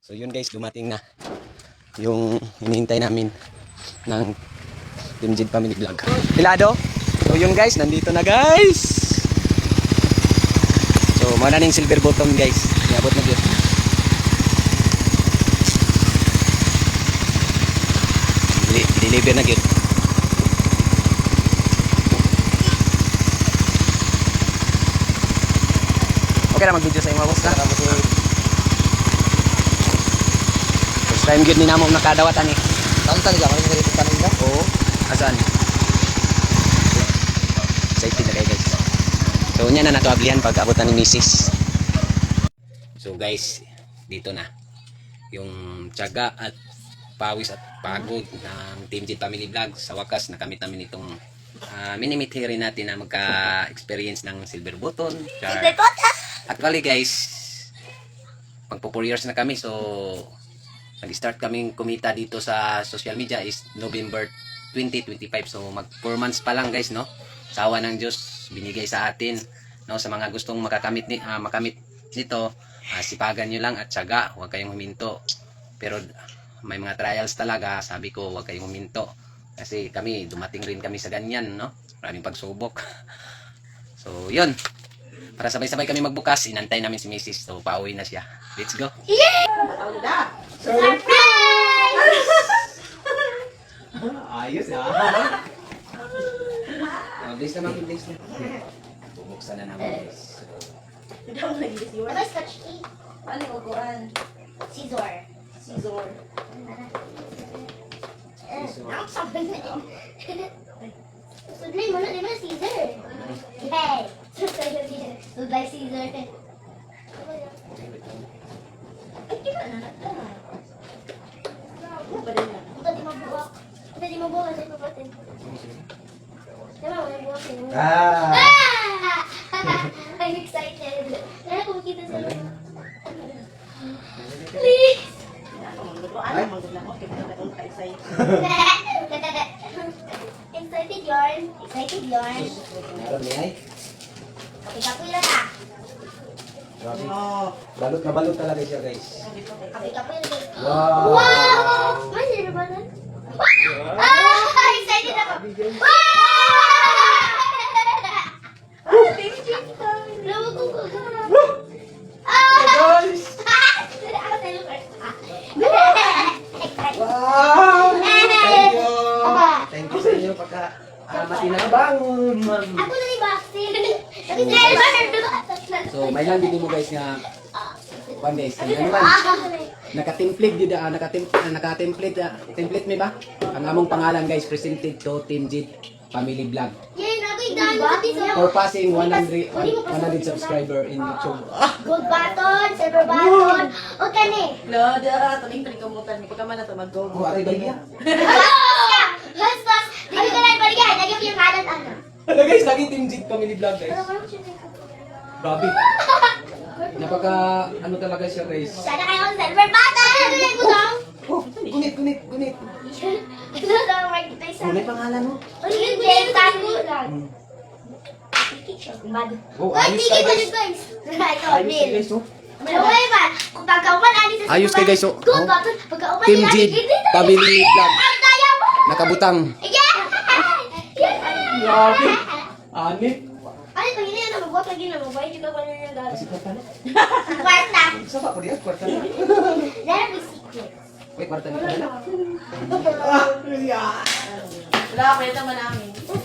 So yun guys, dumating na yung hinihintay namin ng Team Jid Family Vlog. Pilado? So yun guys, nandito na guys. So mana ning silver bottom guys. Iabot na dito. Deliver na gyud. Okay na mag-video sa mga boss na. First time gyud ni namo nakadawatan eh. Saan talaga kami sa dito kanina? Oo. Asan? Excited na kayo guys. So unya na natuablihan pag abutan ni Mrs. So guys, dito na yung tiyaga at pawis at pagod ng Team Jid Family Vlog. Sa wakas nakamit namin itong minimit rin natin na magka-experience ng silver button. Actually guys, magpo 4 years na kami, so nag-start kaming kumita dito sa social media is November 2025. So mag 4 months pa lang guys, no? Sa awa ng Diyos binigay sa atin, no? Sa mga gustong makamit nito, sipagan nyo lang at tiyaga, huwag kayong huminto. Pero may mga trials talaga, sabi ko huwag kayong huminto. Kasi kami, dumating rin kami sa ganyan, no? Maraming pagsubok. So yun, para sabay-sabay kami magbukas, inantay namin si Mrs. So pauwi na siya. Let's go! Ayos ah. Bilis naman, bilis na. Bubuksan na namin guys. Ano scotch tape? Ano uguan? Scissor. Scissor. Ang sabi na yun. Sudlay mo na, di ba scissor? Yay! Sudlay scissor. Ay, di ba na? Ano ba din na? Ito di mabuwak. Ito di mabuwak kasi papatin. Diba, may buwak yun. Ah! I'm excited. Kaya kumikita sa loob. Please! Ano maglutuan mo? Kaya mo na kaisay. Excited yarn. Excited yarn. Meron niya ay. Okay, kapoy lang ah. Grabe. Balot na balot talaga siya guys. Okay, kapoy lang. Wow! Wow! May silver button? Ah! Excited ako! Wow! Lawag ko ko. Ah! Guys! Ako tayo first. Wow! Thank you! Thank you sa inyo pagka matinabang. Ako na ni Baxter. Silver! So may lang dito mo guys nga one guys. Ano man? Naka-template dito, naka-template, template may ba? Ang among pangalan guys, presented to Team Jid Family Vlog. Yan, ako yung dami. For passing 100 subscriber in YouTube. Gold button, silver button. Okay na eh. Loda, tuling-tuling kamutan. Pagka man na ito mag-go. Oh, aray bagya. Basta, di ko na ibalikan. Lagyan mo yung kanan, ano. Hello guys, lagi Team Jid Family Vlog guys. Grabe. Napaka ano talaga siya guys. Sana kayo ang silver button. Ano yung butang? Oh, gunit. Ano daw marketplace sa? Ano yung pangalan mo? Ano yung tago lang? Oh, Ay, ayos bigay ka ko guys. yun guys. Ito, Ayos ka Bill. guys oh. Malaway man. Kung pagkauman, ani sa Ayos kayo, guys, oh. Gold button. Pagkauman, Team Jid Family Vlog. Ang kaya mo. Nakabutang. Yeah! Grabe. Anip. Ay, pag hindi na mabuhat lagi na mabuhay, dito pa nyo yung Kasi kwarta na. Kwarta. Isa pa ko diyan, kwarta na. Let me secret. Wait, kwarta na pala. Wala, kaya naman namin. Ito